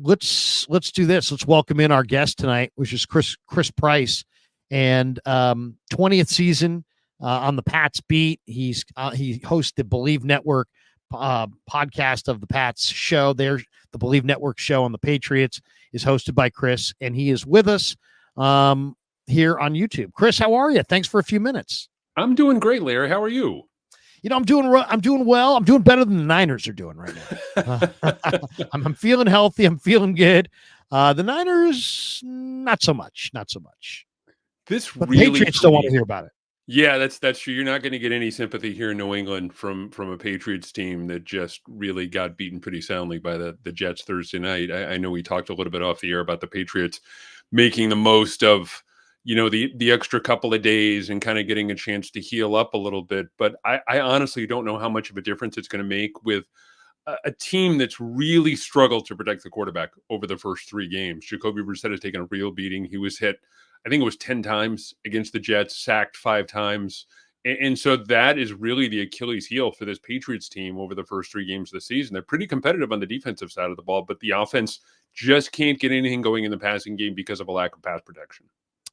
let's do this. Let's welcome in our guest tonight, which is Chris Price, and 20th season on the Pats beat. He hosts the Believe Network podcast of the Pats show. There, the Believe Network show on the Patriots is hosted by Chris, and he is with us here on YouTube. Chris, how are you? Thanks for a few minutes. I'm doing great, Larry. How are you? I'm doing well. I'm doing better than the Niners are doing right now. I'm feeling healthy. I'm feeling good. The Niners, not so much. But Patriots still want to hear about it. Yeah, that's true. You're not going to get any sympathy here in New England from a Patriots team that just really got beaten pretty soundly by the Jets Thursday night. I know we talked a little bit off the air about the Patriots making the most of the extra couple of days and kind of getting a chance to heal up a little bit. But I honestly don't know how much of a difference it's going to make with a team that's really struggled to protect the quarterback over the first 3 games. Jacoby Brissett has taken a real beating. He was hit, I think it was 10 times against the Jets, sacked 5 times. And so that is really the Achilles heel for this Patriots team over the first 3 games of the season. They're pretty competitive on the defensive side of the ball, but the offense just can't get anything going in the passing game because of a lack of pass protection.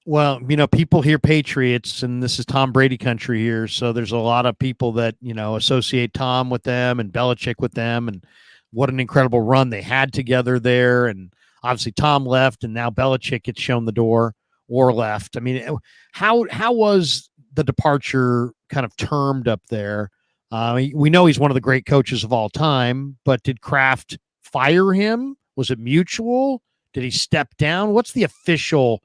Well, people hear Patriots, and this is Tom Brady country here. So there's a lot of people that, associate Tom with them and Belichick with them, and what an incredible run they had together there. And obviously Tom left, and now Belichick gets shown the door or left. I mean, how was the departure kind of termed up there? We know he's one of the great coaches of all time, but did Kraft fire him? Was it mutual? Did he step down? What's the official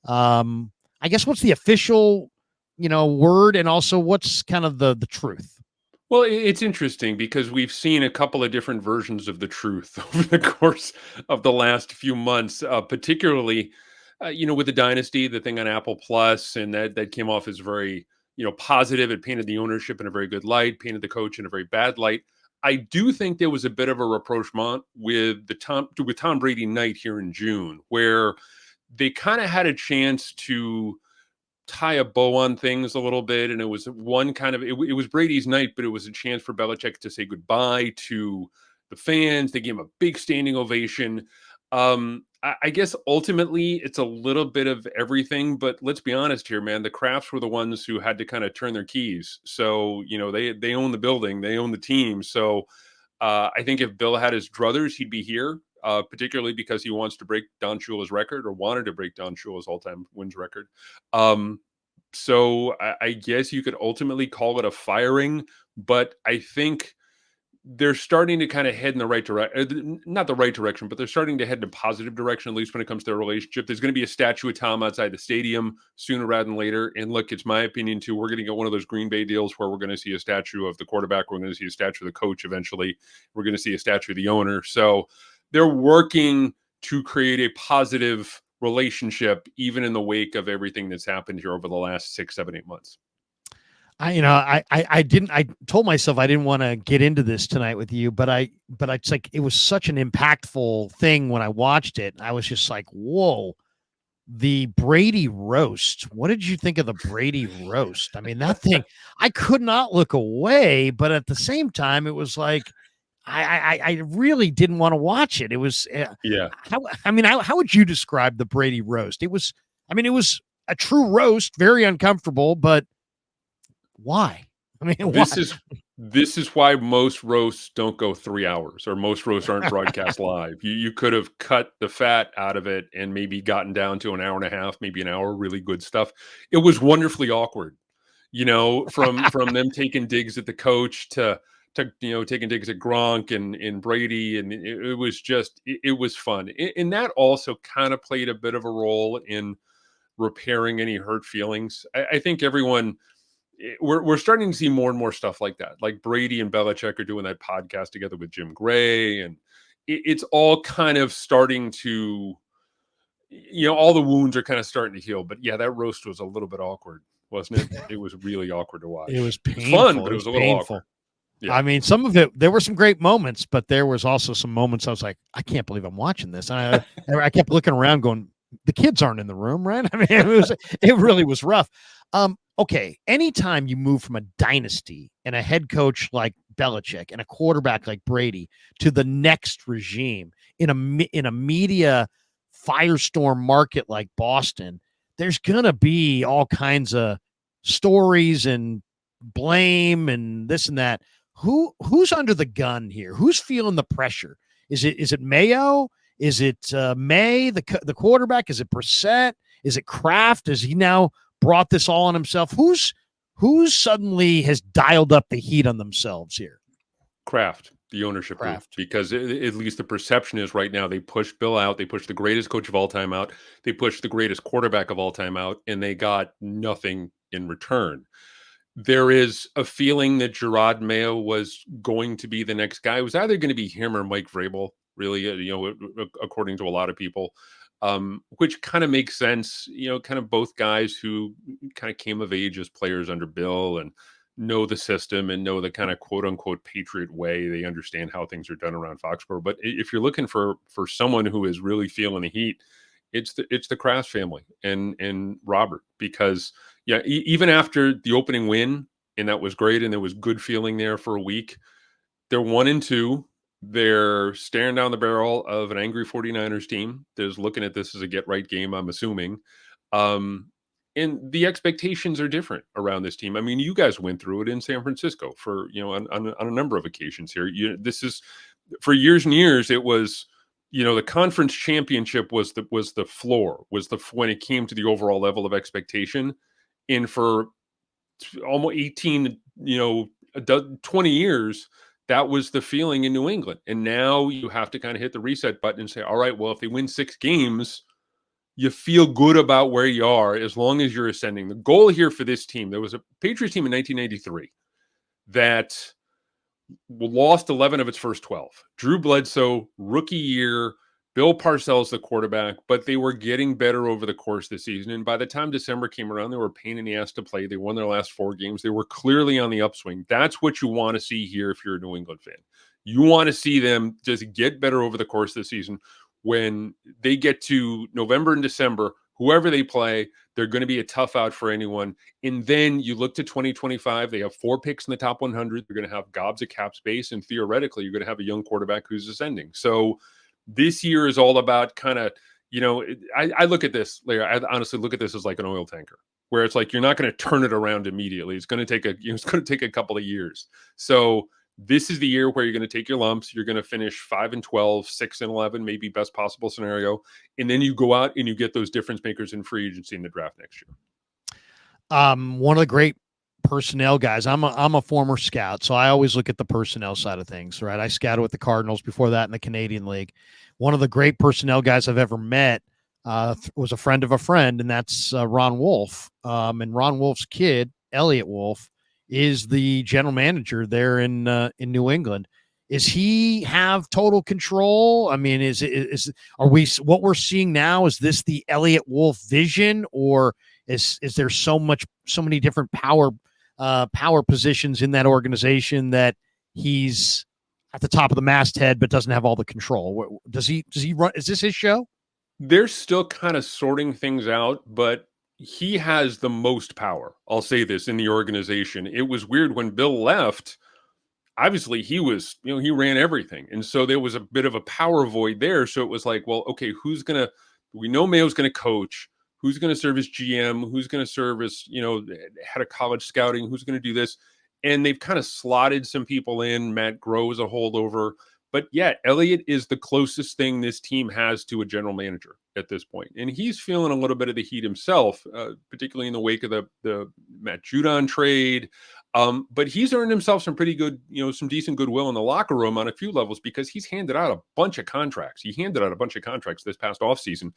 what's the official, word, and also what's kind of the truth? Well, it's interesting because we've seen a couple of different versions of the truth over the course of the last few months, particularly, with the dynasty, the thing on Apple Plus, and that came off as very, positive. It painted the ownership in a very good light, painted the coach in a very bad light. I do think there was a bit of a rapprochement with Tom Brady night here in June, where they kind of had a chance to tie a bow on things a little bit. And it was one kind of, it was Brady's night, but it was a chance for Belichick to say goodbye to the fans. They gave him a big standing ovation. I guess ultimately it's a little bit of everything, but let's be honest here, man, the Krafts were the ones who had to kind of turn their keys. So, they own the building, they own the team. So I think if Bill had his druthers, he'd be here. Particularly because he wants to break Don Shula's record, or wanted to break Don Shula's all-time wins record. So I guess you could ultimately call it a firing, but I think they're starting to kind of head in the right direction. Not the right direction, but they're starting to head in a positive direction, at least when it comes to their relationship. There's going to be a statue of Tom outside the stadium sooner rather than later. And look, it's my opinion too. We're going to get one of those Green Bay deals where we're going to see a statue of the quarterback. We're going to see a statue of the coach eventually. We're going to see a statue of the owner. So they're working to create a positive relationship, even in the wake of everything that's happened here over the last 6, 7, 8 months. I told myself I didn't want to get into this tonight with you, but it's like, it was such an impactful thing when I watched it. I was just like, whoa, the Brady roast. What did you think of the Brady roast? I mean, that thing, I could not look away, but at the same time, it was like, I really didn't want to watch it. It was, how would you describe the Brady roast? It was a true roast, very uncomfortable, but why? I mean, this is why most roasts don't go 3 hours, or most roasts aren't broadcast live. You could have cut the fat out of it and maybe gotten down to an hour and a half, maybe an hour, really good stuff. It was wonderfully awkward, from them taking digs at the coach to taking digs at Gronk and Brady. And it was just, it was fun. And that also kind of played a bit of a role in repairing any hurt feelings. I think everyone, we're starting to see more and more stuff like that. Like Brady and Belichick are doing that podcast together with Jim Gray. And it's all kind of starting to, all the wounds are kind of starting to heal. But yeah, that roast was a little bit awkward, wasn't it? It was really awkward to watch. It was painful. It was fun, but it was a little painful. Awkward. Yeah. I mean, some of it, there were some great moments, but there was also some moments I was like, I can't believe I'm watching this. And I kept looking around going, the kids aren't in the room, right? I mean, it really was rough. Okay, anytime you move from a dynasty and a head coach like Belichick and a quarterback like Brady to the next regime, in a media firestorm market like Boston, there's gonna be all kinds of stories and blame and this and that. Who's under the gun here? Who's feeling the pressure? Is it Mayo? Is it May, the quarterback? Is it Brissett? Is it Kraft? Has he now brought this all on himself? Who's suddenly has dialed up the heat on themselves here? Kraft, the ownership group, Kraft. because at least the perception is right now they pushed Bill out, they pushed the greatest coach of all time out, they pushed the greatest quarterback of all time out, and they got nothing in return. There is a feeling that Gerard Mayo was going to be the next guy. It was either going to be him or Mike Vrabel, really, according to a lot of people, which kind of makes sense. Kind of both guys who kind of came of age as players under Bill and know the system and know the kind of quote unquote Patriot way. They understand how things are done around Foxborough. But if you're looking for someone who is really feeling the heat, it's the Kraft family and Robert, because yeah, even after the opening win, and that was great, and there was good feeling there for a week, they're 1-2. They're staring down the barrel of an angry 49ers team that's looking at this as a get right game, I'm assuming. Um, and the expectations are different around this team. I mean, you guys went through it in San Francisco for, on a number of occasions here. This is for years and years. It was, the conference championship was the floor, was the when it came to the overall level of expectation. And for almost 18, 20 years, that was the feeling in New England. And now you have to kind of hit the reset button and say, all right, well, if they win 6 games, you feel good about where you are as long as you're ascending. The goal here for this team, there was a Patriots team in 1993 that lost 11 of its first 12. Drew Bledsoe, rookie year, Bill Parcells, the quarterback, but they were getting better over the course of the season. And by the time December came around, they were a pain in the ass to play. They won their last 4 games. They were clearly on the upswing. That's what you want to see here if you're a New England fan. You want to see them just get better over the course of the season. When they get to November and December, whoever they play, they're going to be a tough out for anyone. And then you look to 2025, they have 4 picks in the top 100. They're going to have gobs of cap space. And theoretically, you're going to have a young quarterback who's ascending. So this year is all about kind of, I look at this, Larry, I honestly look at this as like an oil tanker, where it's like, you're not going to turn it around immediately. It's going to take a couple of years. So this is the year where you're going to take your lumps. You're going to finish 5-12, 6-11, maybe best possible scenario. And then you go out and you get those difference makers in free agency in the draft next year. One of the great personnel guys. I'm a former scout, so I always look at the personnel side of things, right? I scouted with the Cardinals before that in the Canadian League. One of the great personnel guys I've ever met was a friend of a friend, and that's Ron Wolf. And Ron Wolf's kid, Elliot Wolf, is the general manager there in New England. Is he have total control? I mean, are we what we're seeing now? Is this the Elliot Wolf vision, or is there so many different power positions in that organization that he's at the top of the masthead but doesn't have all the control? Does he run? Is this his show? They're still kind of sorting things out, but he has the most power. I'll say this in the organization. It was weird when Bill left. Obviously, he was, he ran everything. And so there was a bit of a power void there. So it was like, well, okay, we know Mayo's going to coach. Who's going to serve as GM? Who's going to serve as, head of college scouting? Who's going to do this? And they've kind of slotted some people in. Matt Groh is a holdover. But yeah, Elliott is the closest thing this team has to a general manager at this point. And he's feeling a little bit of the heat himself, particularly in the wake of the Matt Judon trade. But he's earned himself some pretty good, some decent goodwill in the locker room on a few levels, because he's handed out a bunch of contracts. He handed out a bunch of contracts this past offseason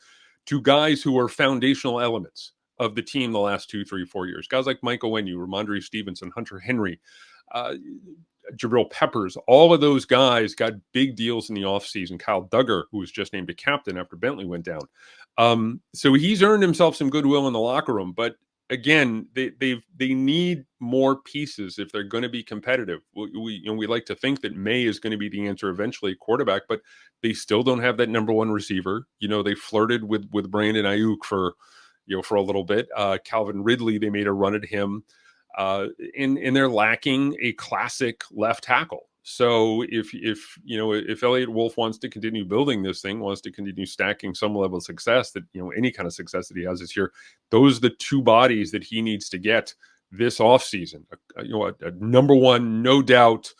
to guys who are foundational elements of the team the last 2, 3, 4 years. Guys like Mike Onwenu, Ramondre Stevenson, Hunter Henry, Jabril Peppers, all of those guys got big deals in the offseason. Kyle Duggar, who was just named a captain after Bentley went down. So he's earned himself some goodwill in the locker room. But again, they need more pieces if they're going to be competitive. We like to think that May is going to be the answer eventually, quarterback, but they still don't have that number one receiver. They flirted with Brandon Ayuk for a little bit. Calvin Ridley, they made a run at him. And they're lacking a classic left tackle. So if Elliott Wolf wants to continue building this thing, wants to continue stacking some level of success that any kind of success that he has this year, those are the two bodies that he needs to get this offseason. A number one, no doubt,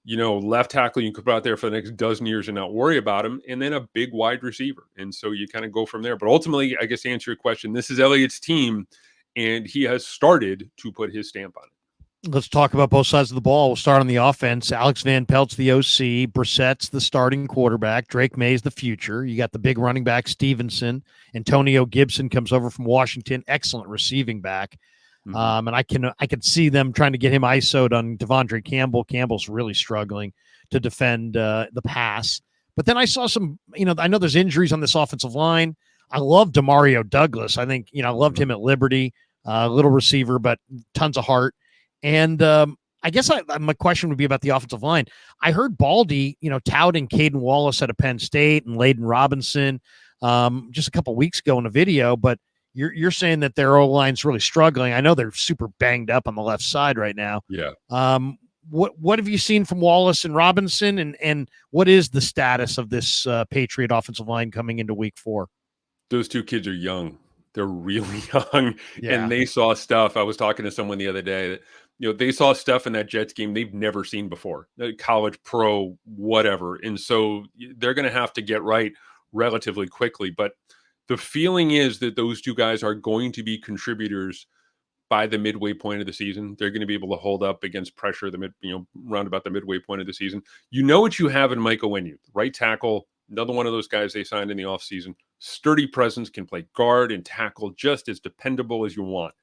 left tackle you could put out there for the next dozen years and not worry about him, and then a big wide receiver. And so you kind of go from there. But ultimately, I guess to answer your question, this is Elliott's team, and he has started to put his stamp on it. Let's talk about both sides of the ball. We'll start on the offense. Alex Van Pelt's the OC. Brissett's the starting quarterback. Drake May's the future. You got the big running back, Stevenson. Antonio Gibson comes over from Washington. Excellent receiving back. And I can see them trying to get him ISO'd on Devondre Campbell. Campbell's really struggling to defend the pass. But then I saw some, I know there's injuries on this offensive line. I love Demario Douglas. I think, I loved him at Liberty. Little receiver, but tons of heart. And I guess my question would be about the offensive line. I heard Baldy, touting Caden Wallace out of Penn State and Layden Robinson just a couple weeks ago in a video, but you're saying that their O-line's really struggling. I know they're super banged up on the left side right now. Yeah. What have you seen from Wallace and Robinson, and what is the status of this Patriot offensive line coming into week 4? Those two kids are young. They're really young, Yeah. and they saw stuff. I was talking to someone the other day that, they saw stuff in that Jets game they've never seen before, college, pro, whatever. And so they're going to have to get right relatively quickly. But the feeling is that those two guys are going to be contributors by the midway point of the season. They're going to be able to hold up against pressure round about the midway point of the season. What you have in Michael Wenyu, right tackle, another one of those guys they signed in the offseason. Sturdy presence, can play guard and tackle, just as dependable as you want.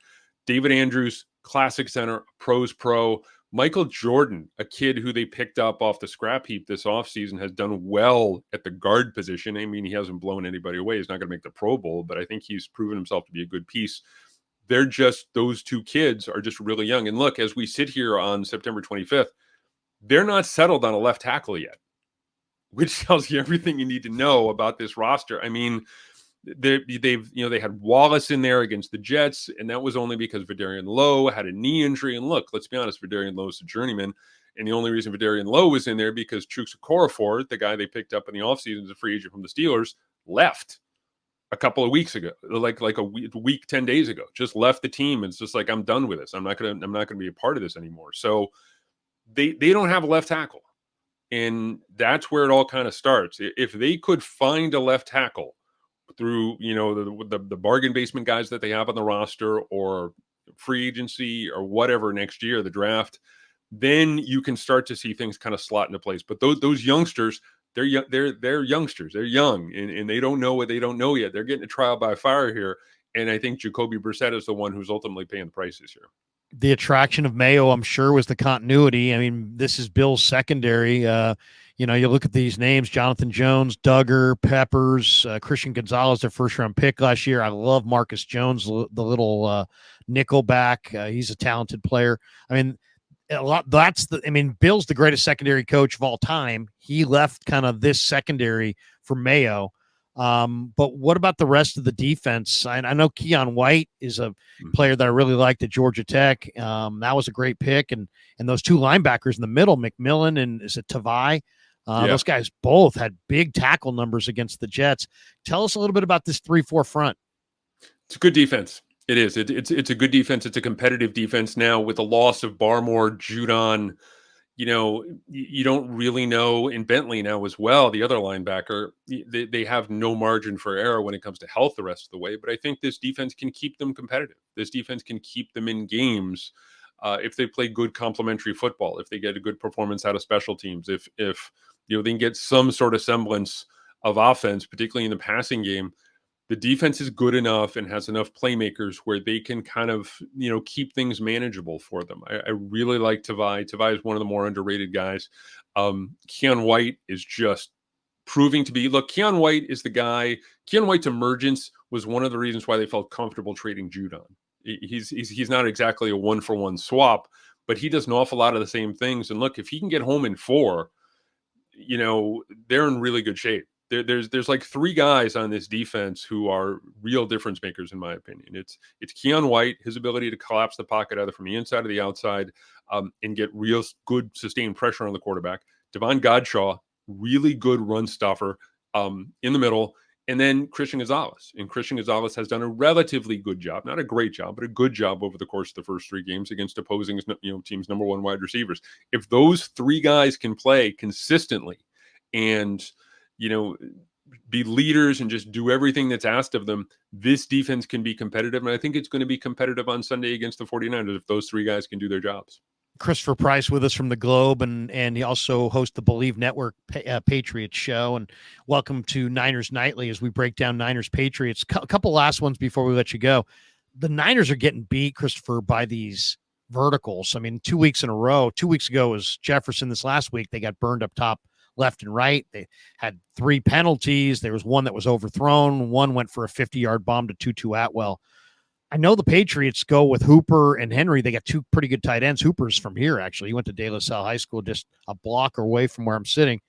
David Andrews, classic center, pros pro. Michael Jordan, a kid who they picked up off the scrap heap this offseason, has done well at the guard position. I mean, he hasn't blown anybody away. He's not going to make the Pro Bowl, but I think he's proven himself to be a good piece. Those two kids are just really young. And look, as we sit here on September 25th, they're not settled on a left tackle yet, which tells you everything you need to know about this roster. I mean, they had Wallace in there against the Jets, and that was only because Vidarian Lowe had a knee injury. And look, let's be honest, Vidarian Lowe's a journeyman, and the only reason Vidarian Lowe was in there because Chuks Okorafor, the guy they picked up in the offseason as a free agent from the Steelers, left a couple of weeks ago, like a week 10 days ago, just left the team. And it's just like, I'm done with this. I'm not gonna be a part of this anymore. So they don't have a left tackle, and that's where it all kind of starts. If they could find a left tackle through the bargain basement guys that they have on the roster, or free agency, or whatever next year, the draft, then you can start to see things kind of slot into place. But those youngsters, they're youngsters, they're young, and they don't know what they don't know yet. They're getting a trial by fire here, and I think Jacoby Brissett is the one who's ultimately paying the prices here. The attraction of Mayo, I'm sure, was the continuity. I mean, this is Bill's secondary. You look at these names: Jonathan Jones, Duggar, Peppers, Christian Gonzalez, their first-round pick last year. I love Marcus Jones, the little nickel back. He's a talented player. I mean, a lot. Bill's the greatest secondary coach of all time. He left kind of this secondary for Mayo. But what about the rest of the defense? I know Keon White is a player that I really liked at Georgia Tech. That was a great pick. And those two linebackers in the middle, McMillan and is it Tavai? Those guys both had big tackle numbers against the Jets. Tell us a little bit about this 3-4 front. It's a good defense. It is. It's a good defense. It's a competitive defense now with the loss of Barmore, Judon. You don't really know, in Bentley now as well, the other linebacker, they have no margin for error when it comes to health the rest of the way. But I think this defense can keep them competitive. This defense can keep them in games if they play good complementary football, if they get a good performance out of special teams, if they can get some sort of semblance of offense, particularly in the passing game. The defense is good enough and has enough playmakers where they can kind of, keep things manageable for them. I really like Tavai. Tavai is one of the more underrated guys. Keon White is just proving to be, Keon White is the guy. Keon White's emergence was one of the reasons why they felt comfortable trading Judon. He's not exactly a 1-for-1 swap, but he does an awful lot of the same things. And look, if he can get home in 4, they're in really good shape. There's like three guys on this defense who are real difference makers in my opinion. It's Keon White, his ability to collapse the pocket either from the inside or the outside, and get real good sustained pressure on the quarterback. Devon Godshaw, really good run stuffer in the middle, and then Christian Gonzalez. And Christian Gonzalez has done a relatively good job, not a great job, but a good job over the course of the first three games against opposing teams' number one wide receivers. If those three guys can play consistently and you know, be leaders and just do everything that's asked of them, this defense can be competitive. And I think it's going to be competitive on Sunday against the 49ers if those three guys can do their jobs. Christopher Price with us from the Globe, and he also hosts the Believe Network Patriots show. And welcome to Niners Nightly as we break down Niners Patriots. A couple last ones before we let you go. The Niners are getting beat, Christopher, by these verticals. I mean, 2 weeks in a row. 2 weeks ago was Jefferson. This last week they got burned up top left and right. They had 3 penalties. There was one that was overthrown. One went for a 50-yard bomb to Tutu Atwell. I know the Patriots go with Hooper and Henry. They got 2 pretty good tight ends. Hooper's from here, actually. He went to De La Salle High School, just a block away from where I'm sitting.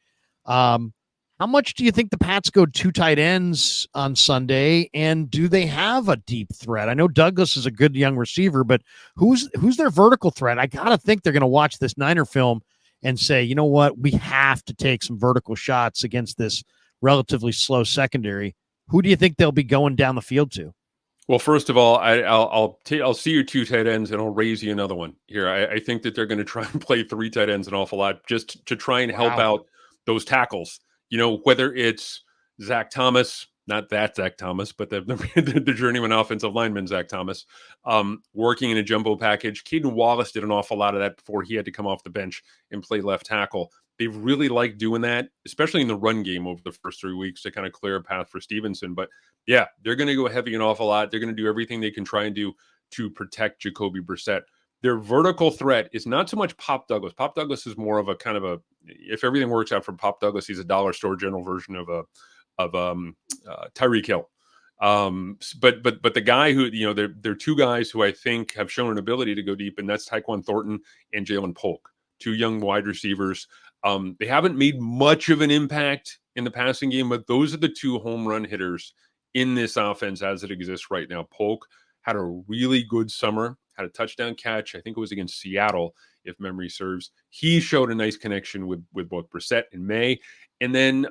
How much do you think the Pats go 2 tight ends on Sunday? And do they have a deep threat? I know Douglas is a good young receiver, but who's their vertical threat? I got to think they're going to watch this Niner film and say, you know what, we have to take some vertical shots against this relatively slow secondary. Who do you think they'll be going down the field to? Well, first of all, I'll see your 2 tight ends and I'll raise you another one here. I think that they're going to try and play 3 tight ends an awful lot just to try and help out those tackles. Whether it's Zach Thomas, not that Zach Thomas, but the journeyman offensive lineman Zach Thomas, working in a jumbo package. Caden Wallace did an awful lot of that before he had to come off the bench and play left tackle. They've really liked doing that, especially in the run game over the first 3 weeks to kind of clear a path for Stevenson. But yeah, they're going to go heavy an awful lot. They're going to do everything they can try and do to protect Jacoby Brissett. Their vertical threat is not so much Pop Douglas. Pop Douglas is more of a kind of a, if everything works out for Pop Douglas, he's a dollar store general version of Tyreek Hill. But the guy who, they're 2 guys who I think have shown an ability to go deep, and that's Tyquan Thornton and Jalen Polk, 2 young wide receivers. They haven't made much of an impact in the passing game, but those are the 2 home run hitters in this offense as it exists right now. Polk had a really good summer, had a touchdown catch. I think it was against Seattle, if memory serves. He showed a nice connection with both Brissett and May. And then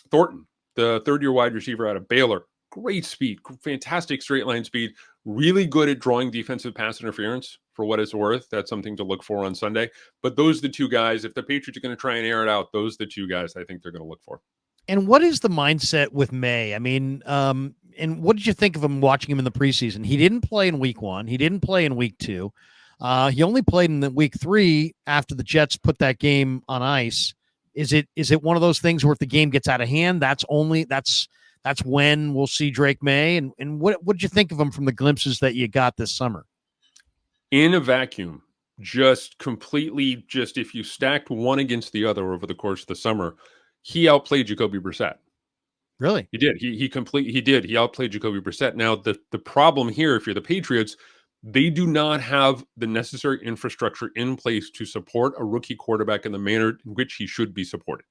Thornton, the 3rd-year wide receiver out of Baylor, great speed, fantastic straight line speed, really good at drawing defensive pass interference for what it's worth. That's something to look for on Sunday. But those are the 2 guys. If the Patriots are going to try and air it out, those are the 2 guys I think they're going to look for. And what is the mindset with May? I mean, and what did you think of him watching him in the preseason? He didn't play in week 1. He didn't play in week 2. He only played in the week 3 after the Jets put that game on ice. Is it one of those things where if the game gets out of hand, that's when we'll see Drake May? And what did you think of him from the glimpses that you got this summer? In a vacuum, just completely, if you stacked one against the other over the course of the summer, he outplayed Jacoby Brissett. Really? He did. He did. He outplayed Jacoby Brissett. Now, the problem here, if you're the Patriots, they do not have the necessary infrastructure in place to support a rookie quarterback in the manner in which he should be supported.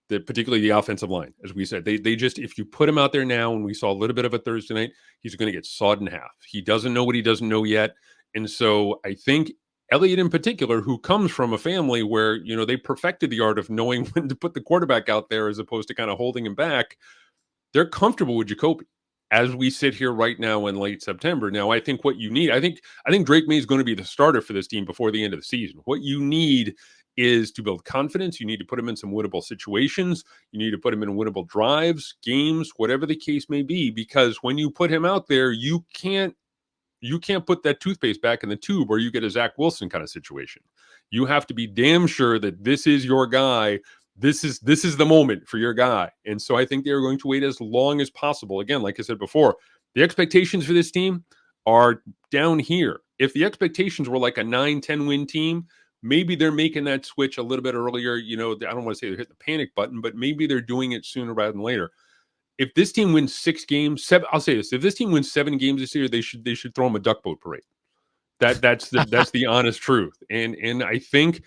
Particularly the offensive line, as we said, they just, if you put him out there now, and we saw a little bit of it Thursday night, he's going to get sawed in half. He doesn't know what he doesn't know yet. And so I think Elliott in particular, who comes from a family where, they perfected the art of knowing when to put the quarterback out there as opposed to kind of holding him back, they're comfortable with Jacoby as we sit here right now in late September. Now, I think what you need, I think Drake May is going to be the starter for this team before the end of the season. What you need is to build confidence. You need to put him in some winnable situations. You need to put him in winnable drives, games, whatever the case may be, because when you put him out there, you can't put that toothpaste back in the tube where you get a Zach Wilson kind of situation. You have to be damn sure that this is your guy. This is the moment for your guy. And so I think they're going to wait as long as possible. Again, like I said before, the expectations for this team are down here. If the expectations were like a 9-10 win team, maybe they're making that switch a little bit earlier. I don't want to say they hit the panic button, but maybe they're doing it sooner rather than later. If this team wins 6 games, I'll say this: if this team wins 7 games this year, they should throw them a duck boat parade. That's the honest truth. And I think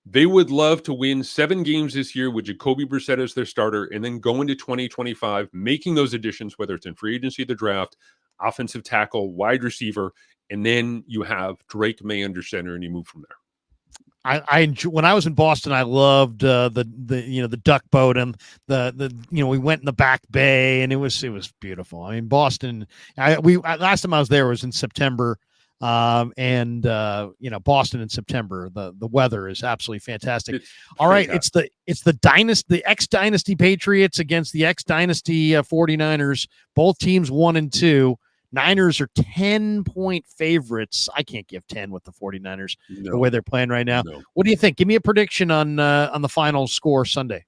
They would love to win 7 games this year with Jacoby Brissett as their starter and then go into 2025 making those additions, whether it's in free agency, the draft, offensive tackle, wide receiver, and then you have Drake May under center and you move from there. I enjoy, when I was in Boston, I loved the the duck boat and the we went in the back bay and it was beautiful. I mean, Boston. Last time I was there was in September, and Boston in September. The weather is absolutely fantastic. It's All right, fantastic. it's the X Dynasty Patriots against the X Dynasty 49ers. Both teams 1-2. Niners are 10-point favorites. I can't give 10 with the 49ers the way they're playing right now. No. What do you think? Give me a prediction on the final score Sunday.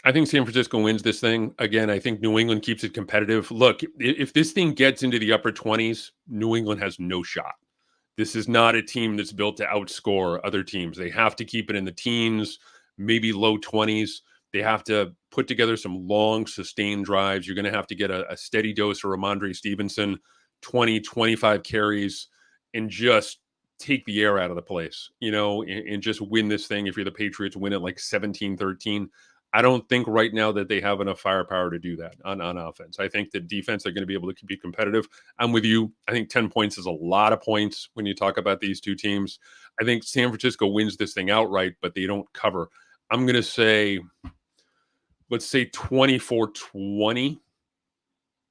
I think San Francisco wins this thing. Again, I think New England keeps it competitive. Look, if this thing gets into the upper 20s, New England has no shot. This is not a team that's built to outscore other teams. They have to keep it in the teens, maybe low 20s. They have to put together some long, sustained drives. You're going to have to get a steady dose of Ramondre Stevenson, 20, 25 carries, and just take the air out of the place, and just win this thing. If you're the Patriots, win it like 17-13. I don't think right now that they have enough firepower to do that on offense. I think the defense are going to be able to be competitive. I'm with you. I think 10 points is a lot of points when you talk about these two teams. I think San Francisco wins this thing outright, but they don't cover. I'm going to say, let's say 24-20,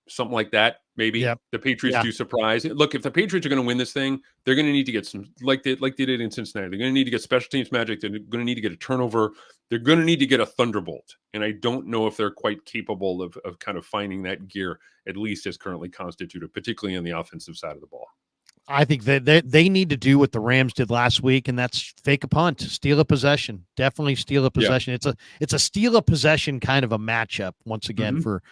something like that. Maybe the Patriots do surprise. Look, if the Patriots are going to win this thing, they're going to need to get some, like they did in Cincinnati. They're going to need to get special teams magic. They're going to need to get a turnover. They're going to need to get a thunderbolt. And I don't know if they're quite capable of kind of finding that gear, at least as currently constituted, particularly on the offensive side of the ball. I think they need to do what the Rams did last week, and that's fake a punt, steal a possession. Definitely steal a possession. Yeah. It's a steal a possession kind of a matchup once again for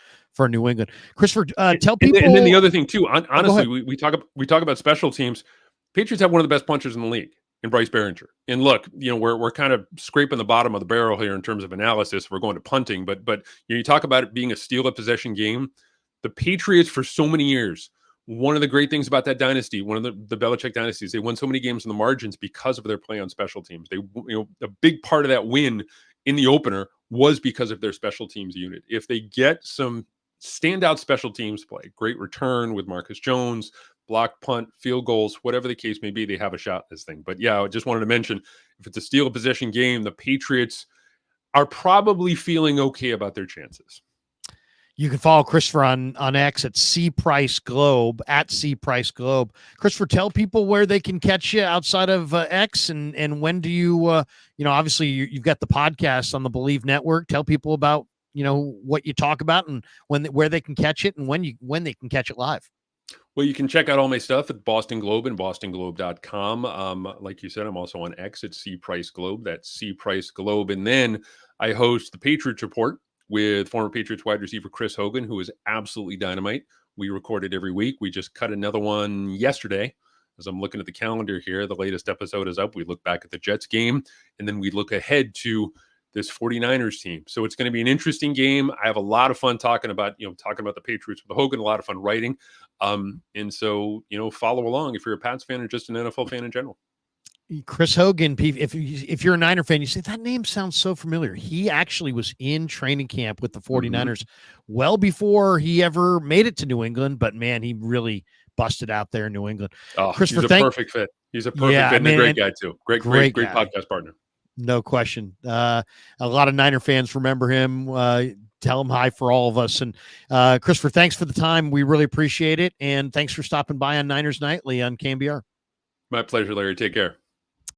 New England. Christopher, tell people. And then the other thing too, honestly, we talk about special teams. Patriots have one of the best punchers in the league in Bryce Behringer. And look, we're kind of scraping the bottom of the barrel here in terms of analysis. We're going to punting, but you talk about it being a steal a possession game. The Patriots for so many years. One of the great things about that dynasty, one of the Belichick dynasties, they won so many games in the margins because of their play on special teams. They, a big part of that win in the opener was because of their special teams unit. If they get some standout special teams play, great return with Marcus Jones, block, punt, field goals, whatever the case may be, they have a shot at this thing. But yeah, I just wanted to mention, if it's a steal possession game, the Patriots are probably feeling okay about their chances. You can follow Christopher on X at CPriceGlobe, at CPriceGlobe. Christopher, tell people where they can catch you outside of X, and when do you, obviously you've got the podcast on the Believe Network. Tell people about, what you talk about and where they can catch it and when they can catch it live. Well, you can check out all my stuff at Boston Globe and bostonglobe.com. Like you said, I'm also on X at CPriceGlobe. That's CPriceGlobe. And then I host the Patriots Report with former Patriots wide receiver Chris Hogan, who is absolutely dynamite. We record it every week. We just cut another one yesterday. As I'm looking at the calendar here, the latest episode is up. We look back at the Jets game, and then we look ahead to this 49ers team. So it's going to be an interesting game. I have a lot of fun talking about the Patriots with Hogan, a lot of fun writing. And so, follow along if you're a Pats fan or just an NFL fan in general. Chris Hogan, if you're a Niner fan, you say, that name sounds so familiar. He actually was in training camp with the 49ers well before he ever made it to New England. But, man, he really busted out there in New England. Oh, he's a perfect fit. He's a perfect fit and a great guy, too. Great podcast partner. No question. A lot of Niner fans remember him. Tell him hi for all of us. And Christopher, thanks for the time. We really appreciate it. And thanks for stopping by on Niners Nightly on KNBR. My pleasure, Larry. Take care.